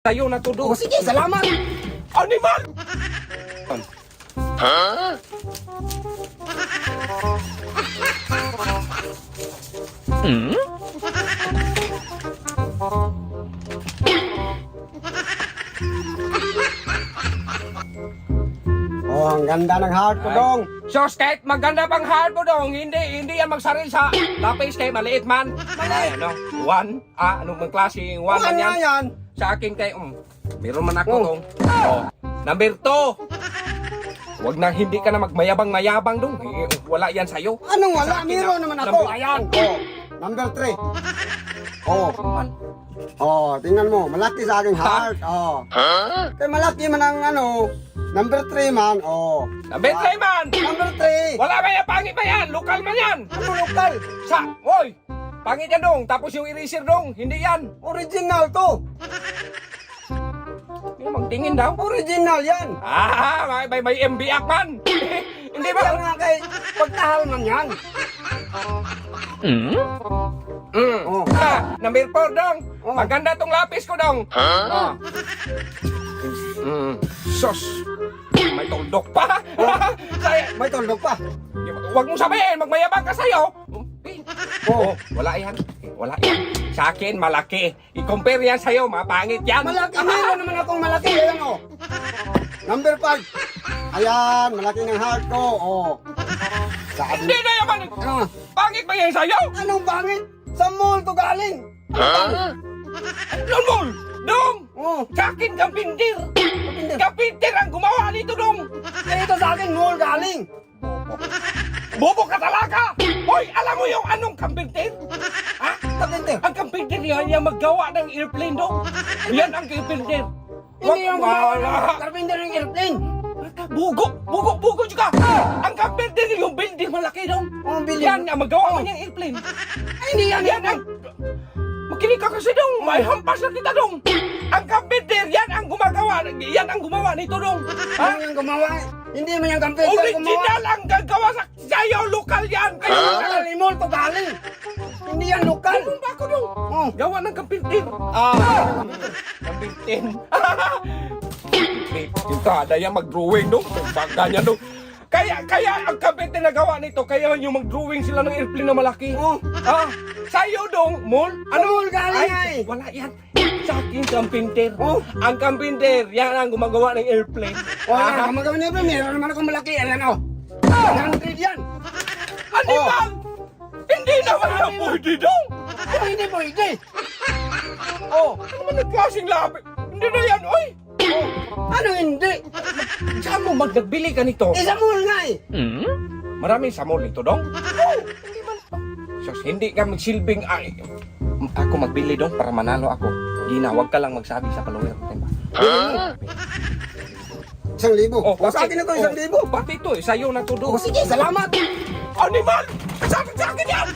Sa'yo na to, O sige, salamat. Animal! Oh, ang ganda ng heart ko, Dong. Sos, kahit maganda pang heart mo dong, hindi yan magsaril sa lapis kay maliit man. Ay, ano, one? Anong bang klase yung one Ano man yan? yan? Sa akin kay, meron man ako dong. Oh. Number 2. Huwag na, hindi ka na magmayabang-mayabang dong. Wala yan sa'yo. Anong Sa wala? akin Meron na, naman ako. number- Ayan. Oh, number 3. Oh. Oh, tingnan mo. Malaki sa aking heart. Oh. Kaya malaki man ang ano. Number 3 man. Oh. Number 3 man! Number 3. Wala ba yan? Pangit ba yan? Lokal man yan! Ano lokal? Hoy! Pangit yan dong. Tapos yung eraser dong. Hindi yan. Original to. Hindi magtingin daw. Original yan. May MBAC man. Hindi ba? Kaya nga kay pagtahal man yan. Oh. Number 4 dong. Oh. Maganda tong lapis ko dong. Ah. Sos. May tuldok pa. May tuldok pa. Huwag mong sabihin, magmayabang ka sa'yo. Oh. Wala yan. Wala yan. Sa akin, malaki. I-compare yan sa'yo, mapangit yan. Malaki. Meron naman akong malaki. Ayan oh. Number 5. Ayan, malaki ng heart ko. Oh. Sabi. Hindi na yaman. Ah, Pangit ba yan sa'yo? anong pangit? Sa mall to galing. Lulul! Dong! Oh. Sa akin, kapindir. Kapindir. Kapindir ang gumawa nito, dong. Kaya ito sa akin, mall galing. Bobo ka talaga! Hoy, alam mo yung anong kampintir? Ha? Kapindir. Ang kampintir yan, yung maggawa ng airplane, dong. Yan ang kampintir. Hindi yung wala. kapindir ng airplane. Bugo juga. Ang kampintir yung building malaki, dong. Oh, building. Yan ang magawa man yung airplane. Ay, hindi yan. Yan ang... Makinig ka kasi, dong. May hampas na kita, dong. Ang kampintir, yan ang gumagawa. Yan ang gumawa nito, dong. Ano yung gumawa? Hindi mo yung kapindir gumawa. Original ang gagawa sa sa'yo. Lokal yan. Ay, lokal, mall to galing. Hindi yan lokal. Ano ba ako, dong? Oh. Gawa ng kampintir. Kampintin. Yung kada yan mag-drawing, dong. Baga niya, dong. Kaya ang kampintir na gawa nito, kaya yung mag-drawing sila ng airplane na malaki. Oh. Sa'yo, dong, mall. Mall galing ay. Wala yan. Sa akin, kampintir. Oh. Ang kampintir, yan ang gumagawa ng airplane. Wala, gumagawa niya ba? Meron naman akong malaki. Ayan oh. 100 yan. Animal! Hindi naman yan pwede, dong. Ano hindi pwede? Oh, ano naman ang klaseng labi? Hindi na yan, oy! Ano hindi? Saan mo magbili ka nito? Isa mall nga eh. Maraming sa mall nito, dong? Hindi man. Sus, hindi ka magsilbing, ako magbili, dong, para manalo ako. Gina, huwag ka lang magsabi sa follower. Diba? 1,000. Oh, Sa akin na to, 1,000. Pati ito, sa'yo na to, dong. Oh, sige, salamat. Animal! Sa akin yan!